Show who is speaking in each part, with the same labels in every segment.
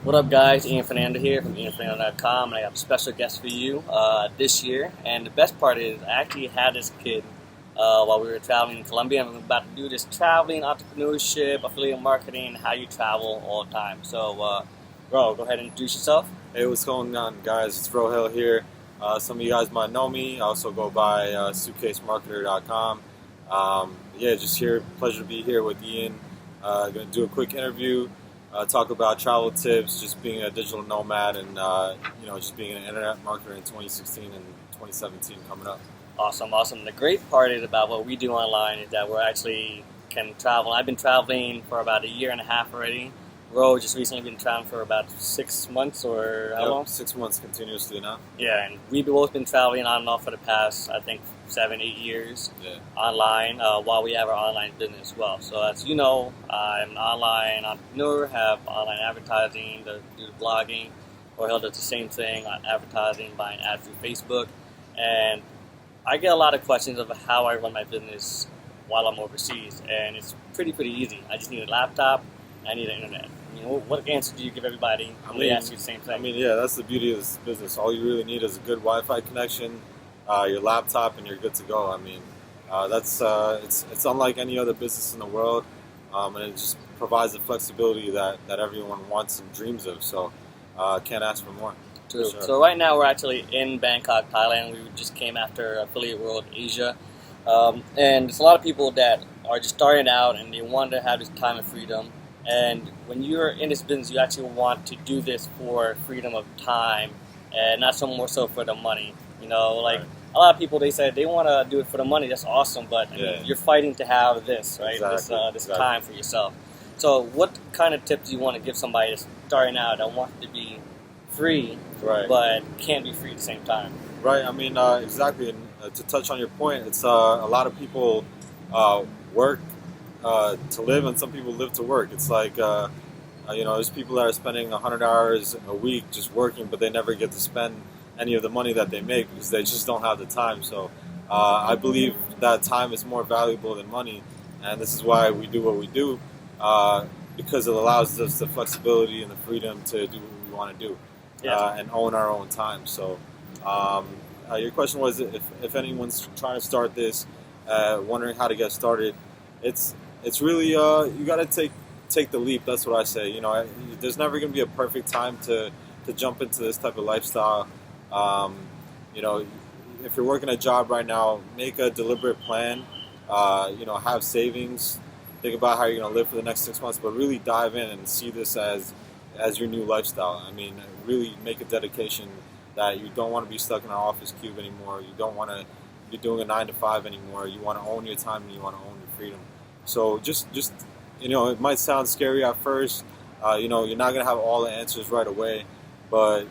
Speaker 1: What up, guys? Ian Fernando here from IanFernando.com, and I have a special guest for you this year. And the best part is, I actually had this kid while we were traveling in Colombia, and we're about to do this traveling, entrepreneurship, affiliate marketing, how you travel all the time. So, bro, go ahead and introduce yourself.
Speaker 2: Hey, what's going on, guys? It's Rohail here. Some of you guys might know me. I also go by suitcasemarketer.com. Just here. Pleasure to be here with Ian. Going to do a quick interview, talk about travel tips, just being a digital nomad, and just being an internet marketer in 2016 and 2017 coming up.
Speaker 1: Awesome. The great part is about what we do online is that we're actually can travel. I've been traveling for about a year and a half already. Ro just recently been traveling for about 6 months or how long?
Speaker 2: 6 months continuously now.
Speaker 1: Yeah, and we've both been traveling on and off for the past, I think, 7-8 years online while we have our online business as well. So as you know, I'm an online entrepreneur, have online advertising, do blogging, or he'll do the same thing on advertising, buying ads through Facebook. And I get a lot of questions of how I run my business while I'm overseas, and it's pretty easy. I just need a laptop, I need an internet. What answer do you give everybody when they ask you the same thing?
Speaker 2: That's the beauty of this business. All you really need is a good Wi-Fi connection, your laptop, and you're good to go. It's unlike any other business in the world, and it just provides the flexibility that everyone wants and dreams of. So, can't ask for more.
Speaker 1: True.
Speaker 2: Sure.
Speaker 1: So right now we're actually in Bangkok, Thailand. We just came after Affiliate World Asia, and there's a lot of people that are just starting out and they want to have this time of freedom. And when you're in this business, you actually want to do this for freedom of time and not so more so for the money. Right. A lot of people, they say they want to do it for the money. That's awesome, but you're fighting to have this, right?
Speaker 2: Exactly.
Speaker 1: This time for yourself. So what kind of tips do you want to give somebody that's starting out that wants to be free, but can't be free at the same time?
Speaker 2: Right. Exactly. And to touch on your point, it's a lot of people work to live, and some people live to work. It's like, there's people that are spending 100 hours a week just working, but they never get to spend any of the money that they make because they just don't have the time. So I believe that time is more valuable than money, and this is why we do what we do, because it allows us the flexibility and the freedom to do what we want to do and own our own time. So your question was if anyone's trying to start this, wondering how to get started, it's really you got to take the leap. That's what I say. There's never going to be a perfect time to jump into this type of lifestyle. If you're working a job right now, make a deliberate plan. Have savings. Think about how you're going to live for the next 6 months, but really dive in and see this as your new lifestyle. Really make a dedication that you don't want to be stuck in an office cube anymore. You don't want to be doing a 9-to-5 anymore. You want to own your time and you want to own your freedom. So just it might sound scary at first. You're not gonna have all the answers right away, but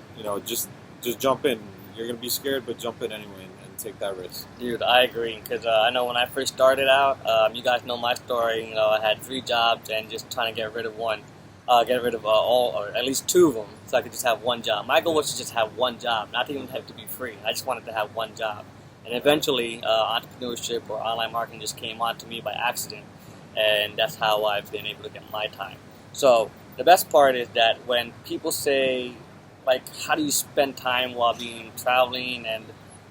Speaker 2: just jump in. You're gonna be scared, but jump in anyway and take that risk.
Speaker 1: Dude, I agree, because I know when I first started out, you guys know my story. I had 3 jobs and just trying to get rid of one, all, or at least 2 of them, so I could just have one job. My goal was to just have one job, not even have to be free. I just wanted to have one job, and eventually, entrepreneurship or online marketing just came onto me by accident. And that's how I've been able to get my time. So the best part is that when people say, how do you spend time while being traveling and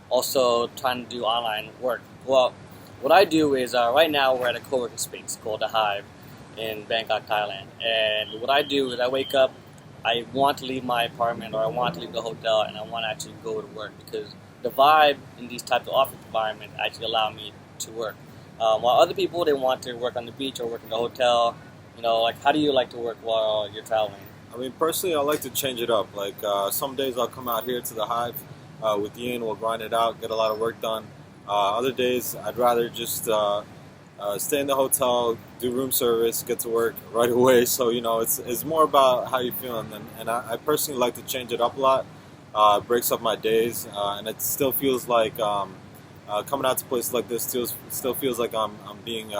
Speaker 1: also trying to do online work? Well, what I do is right now we're at a co-working space called The Hive in Bangkok, Thailand. And what I do is I wake up, I want to leave my apartment or I want to leave the hotel, and I want to actually go to work because the vibe in these types of office environments actually allow me to work. While other people, they want to work on the beach or work in the hotel. How do you like to work while you're traveling?
Speaker 2: Personally, I like to change it up. Some days I'll come out here to the Hive with Ian, we'll grind it out, get a lot of work done. Other days, I'd rather just stay in the hotel, do room service, get to work right away. So, it's more about how you're feeling. And I personally like to change it up a lot. It breaks up my days, and it still feels like coming out to places like this still feels like I'm being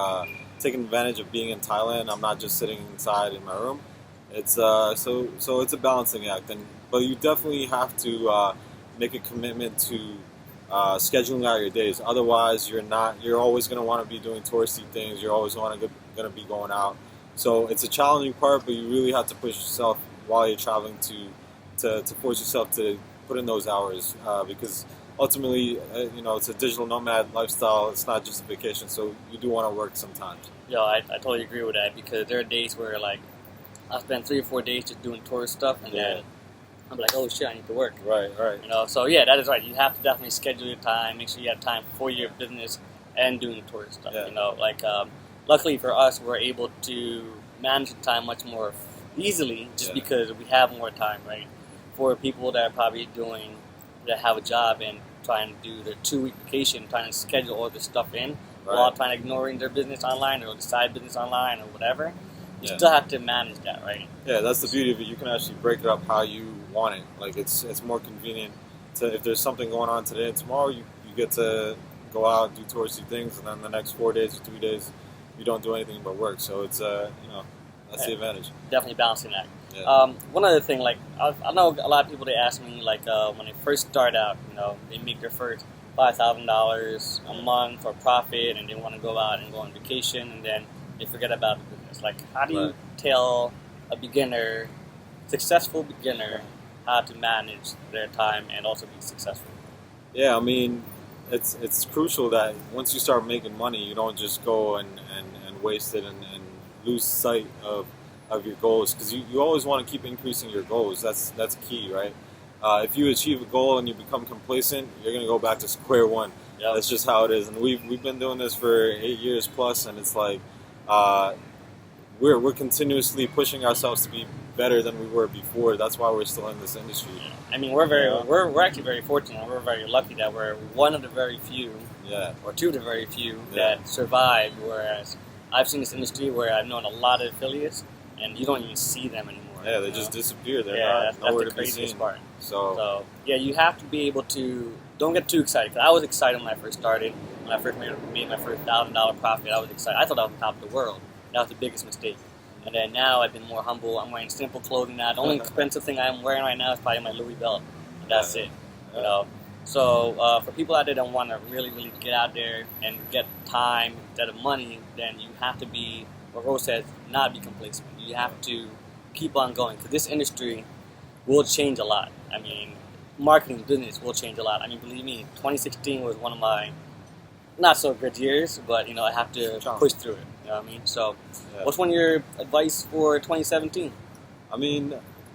Speaker 2: taking advantage of being in Thailand. I'm not just sitting inside in my room. It's so it's a balancing act, but you definitely have to make a commitment to scheduling out your days. Otherwise, you're always going to want to be doing touristy things. You're always going to be going out. So it's a challenging part, but you really have to push yourself while you're traveling to force yourself to put in those hours because ultimately, it's a digital nomad lifestyle. It's not just a vacation, so you do want to work sometimes.
Speaker 1: Yeah, I totally agree with that because there are days where like I spend 3 or 4 days just doing tourist stuff, and then I'm like, oh shit, I need to work.
Speaker 2: Right.
Speaker 1: So yeah, that is right. You have to definitely schedule your time. Make sure you have time for your business and doing the tourist stuff.
Speaker 2: Yeah.
Speaker 1: Luckily for us, we're able to manage the time much more easily just because we have more time, right? For people that are probably that have a job and trying to do their 2-week vacation, trying to schedule all this stuff in while trying to ignoring their business online or the side business online or whatever. You still have to manage that, right?
Speaker 2: Yeah, that's the beauty of it. You can actually break it up how you want it. Like it's more convenient to if there's something going on today and tomorrow, you get to go out, do touristy things, and then the next 4 days or 3 days, you don't do anything but work. So it's that's the advantage.
Speaker 1: Definitely balancing that.
Speaker 2: Yeah.
Speaker 1: One other thing, like I know a lot of people, they ask me like when they first start out, they make their first $5,000 a month or profit, and they want to go out and go on vacation, and then they forget about the business. Like, how do you tell a successful beginner, how to manage their time and also be successful?
Speaker 2: Yeah, I mean, it's crucial that once you start making money, you don't just go and waste it and lose sight of your goals, because you always want to keep increasing your goals. That's key, right? If you achieve a goal and you become complacent, you're going to go back to square one.
Speaker 1: Yep.
Speaker 2: That's just how it is. And we've been doing this for 8 years plus, and it's like we're continuously pushing ourselves to be better than we were before. That's why we're still in this industry.
Speaker 1: I mean, we're actually very fortunate. We're very lucky that we're one of the very few, or two of the very few that survived. Whereas I've seen this industry where I've known a lot of affiliates, and you don't even see them anymore.
Speaker 2: Yeah, they just disappear. They're
Speaker 1: that's
Speaker 2: nowhere
Speaker 1: the
Speaker 2: to be
Speaker 1: craziest
Speaker 2: seen.
Speaker 1: part.
Speaker 2: So
Speaker 1: yeah, you have to be able to don't get too excited. Cause I was excited when I first started. When I first made my first $1,000 profit, I was excited. I thought I was on top of the world. That was the biggest mistake. And then now I've been more humble. I'm wearing simple clothing now. The only expensive thing I'm wearing right now is probably my Louis belt. And that's it. So for people out there that want to really, really get out there and get time instead of money, then you have to be, what Rose says, not be complacent. You have to keep on going, because this industry will change a lot. I mean, marketing business will change a lot. I mean, believe me, 2016 was one of my not so good years, but I have to push through it. You know what I mean? So, what's one of your advice for 2017?
Speaker 2: I mean,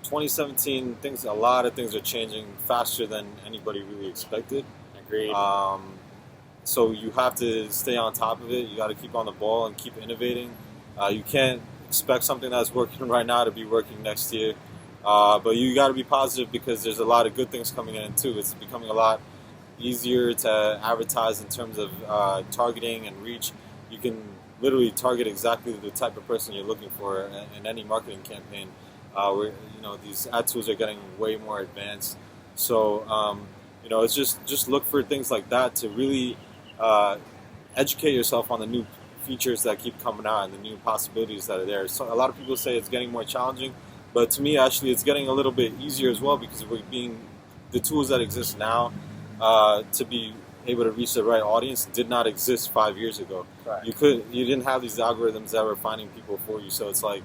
Speaker 2: 2017, a lot of things are changing faster than anybody really expected.
Speaker 1: Agreed.
Speaker 2: So you have to stay on top of it. You got to keep on the ball and keep innovating. You can't expect something that's working right now to be working next year. But you got to be positive, because there's a lot of good things coming in too. It's becoming a lot easier to advertise in terms of targeting and reach. You can literally target exactly the type of person you're looking for in any marketing campaign. Where these ad tools are getting way more advanced. So it's just look for things like that to really educate yourself on the new features that keep coming out and the new possibilities that are there. So a lot of people say it's getting more challenging, but to me, actually, it's getting a little bit easier as well, because the tools that exist now to be able to reach the right audience did not exist 5 years ago.
Speaker 1: Right.
Speaker 2: You didn't have these algorithms that were finding people for you. So it's like,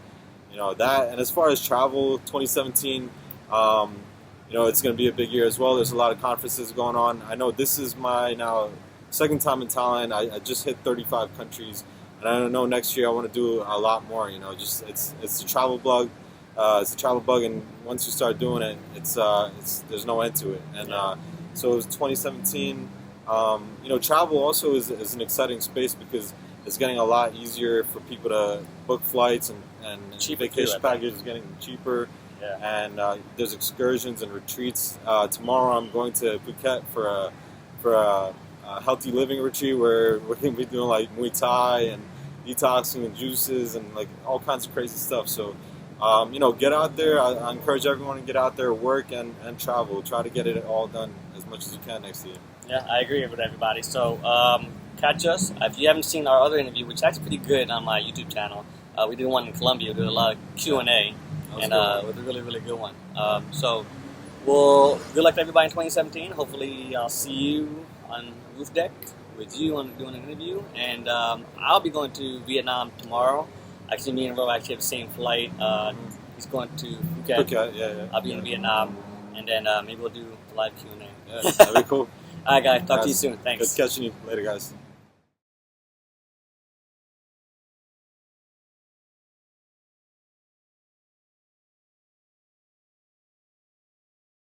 Speaker 2: that. And as far as travel, 2017, it's going to be a big year as well. There's a lot of conferences going on. I know this is my now second time in Thailand. I just hit 35 countries, and I know next year I want to do a lot more. It's a travel bug. It's a travel bug, and once you start doing it, it's there's no end to it. And so it was 2017. Travel also is an exciting space, because it's getting a lot easier for people to book flights, and vacation packages getting cheaper. Yeah. And there's excursions and retreats. Tomorrow I'm going to Phuket for a healthy living retreat where we're going to be doing like Muay Thai and detoxing and juices and like all kinds of crazy stuff. So get out there. I encourage everyone to get out there, work and travel. Try to get it all done as much as you can next year.
Speaker 1: Yeah, I agree with everybody. So catch us. If you haven't seen our other interview, which is actually pretty good on my YouTube channel, we did one in Colombia. We did a lot of Q&A, and it was a really, really good one. So good luck to everybody in 2017. Hopefully I'll see you on Roof Deck with you on doing an interview. And I'll be going to Vietnam tomorrow. Actually, me and Ro actually have the same flight. He's going to Phuket.
Speaker 2: Phuket, yeah.
Speaker 1: I'll be in Vietnam, and then maybe we'll do live Q&A.
Speaker 2: Yeah, that'd be cool.
Speaker 1: All right, guys. Talk to you soon. Thanks.
Speaker 2: Good catching you later, guys.